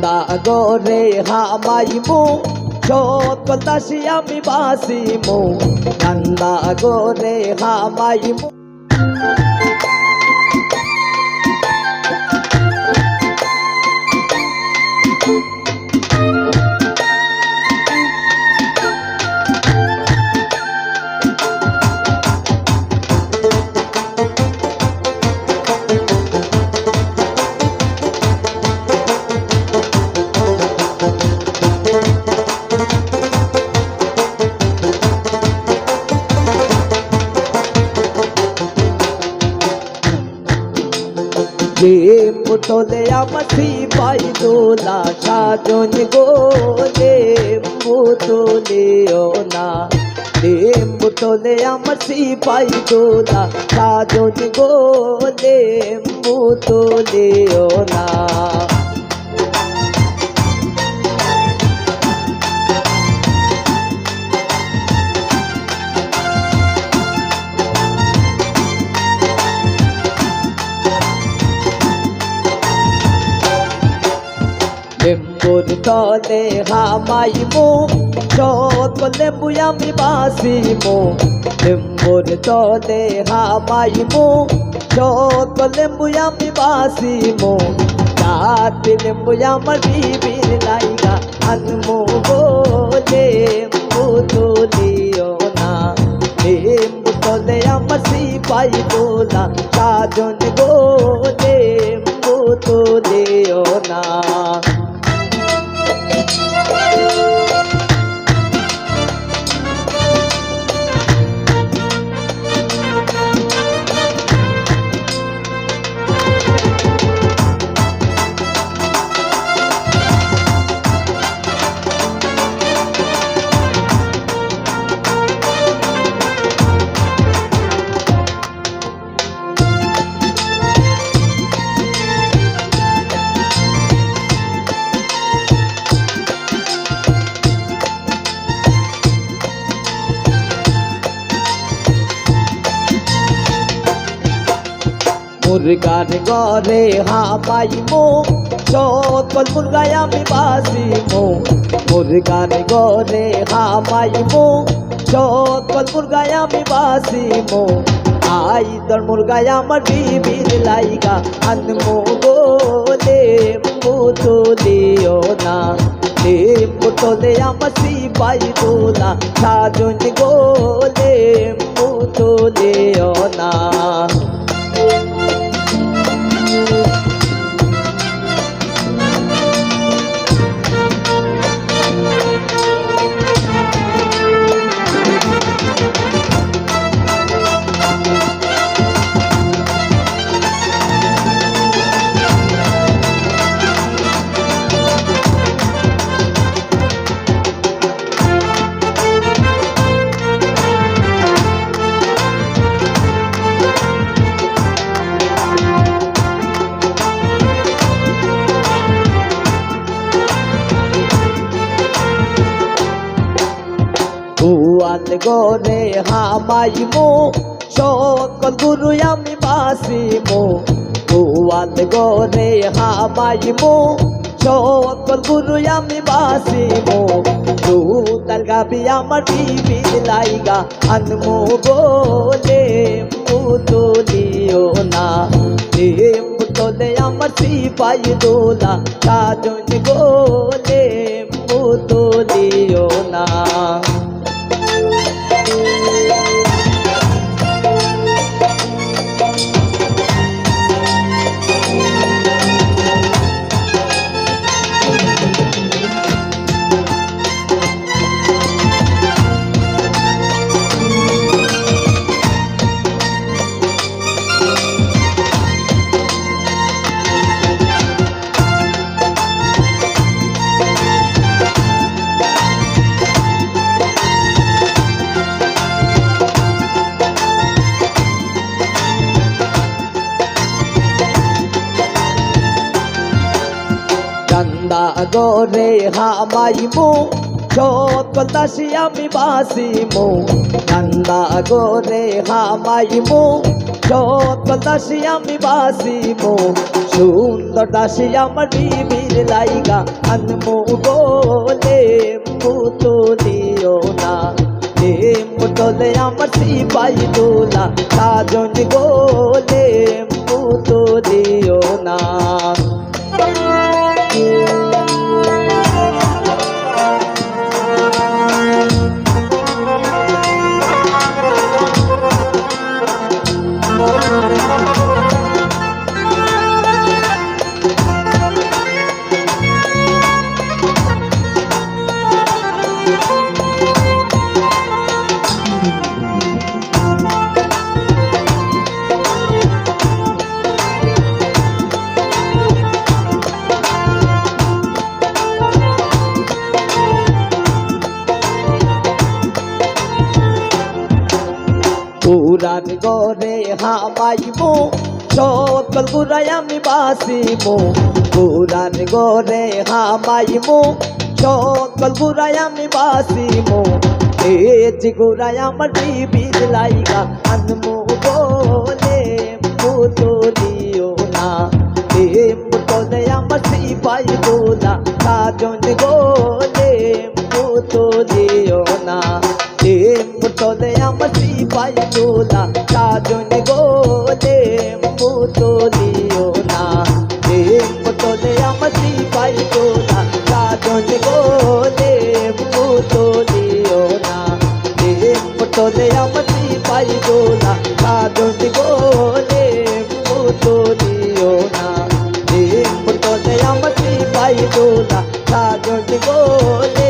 কান্দা গরে হামাইমু সকল দাসী আমি বাসিমু কান্দা গরে হামাইমু পুতলে আমার সিপাই দোলা সাজন গো পুতলেও না পুতলে আমার সিপাই দোলা সাজন গো পুতলেও না লেম্বুর তলে হামাইমু সকল লেম্বু আমি বাসিমু লেম্বুর তলে হামাইমু সকল লেম্বু আমি বাসিমু রাত লেম্বু আমার বিবির লাইগা আনমু গো লেম্বু তুলিও না লেম্বু তলে আমার সিপাই দোলা সাজন গো লেম্বু তুলিও না মুরগার ঘরে হামাইমু সকল মুরগায় আমি বাসিমু মুরগার ঘরে হামাইমু সকল মুরগায় আমি বাসিমু আইদর মুরগায় আমার বিবির লাইগা আনমু গো লেম্বু তুলিও না লেম্বু তোলে আমার সিপাই দোলা সাজন গো লেম্বু তুলিও না কুয়াল গরে হামাইমু সকল গুরু আমি বাসিমু কুয়াল গরে হামাইমু সকল গুরু আমি বাসিমু দুতার গাবি আমার বিবির লাইগা আনমু গো লেম্বু তুলিও না লেম্বু তোলে আমার সিপাই দোলা সাজন গো লেম্বু তুলিও না কান্দা গরে হামাইমু সকল দাসী আমি বাসিমু কান্দা গরে হামাইমু সকল দাসী আমি বাসিব সুন্দর দাসী আমার বিবির লাইগা আনমু গোলে মুতো দিও না মুতলে আমার সিপাই দোলা সাজন গোলে মুতো দিও না পুরান গরে হামাইমু সকল গুড়াই আমি বাসিমু পুরান গরে হামাইমু সকল গুড়াই আমি বাসিমু এই গুড়াই আমার বিবির লাইগা আনমু বলে মুতো দিও না মুতলে আমার সিপাই দোলা সাজন গোলে মুতো দিও না মুতলে আমার সিপাই দোলা সাজন গোলে মুতো দিও না মুতলে আমার সিপাই দোলা সাজন গোলে মুতো দিও না মুতলে আমার সিপাই দোলা সাজন গোলে মুতো দিও না মুতলে আমার সিপাই দোলা সাজন গোলে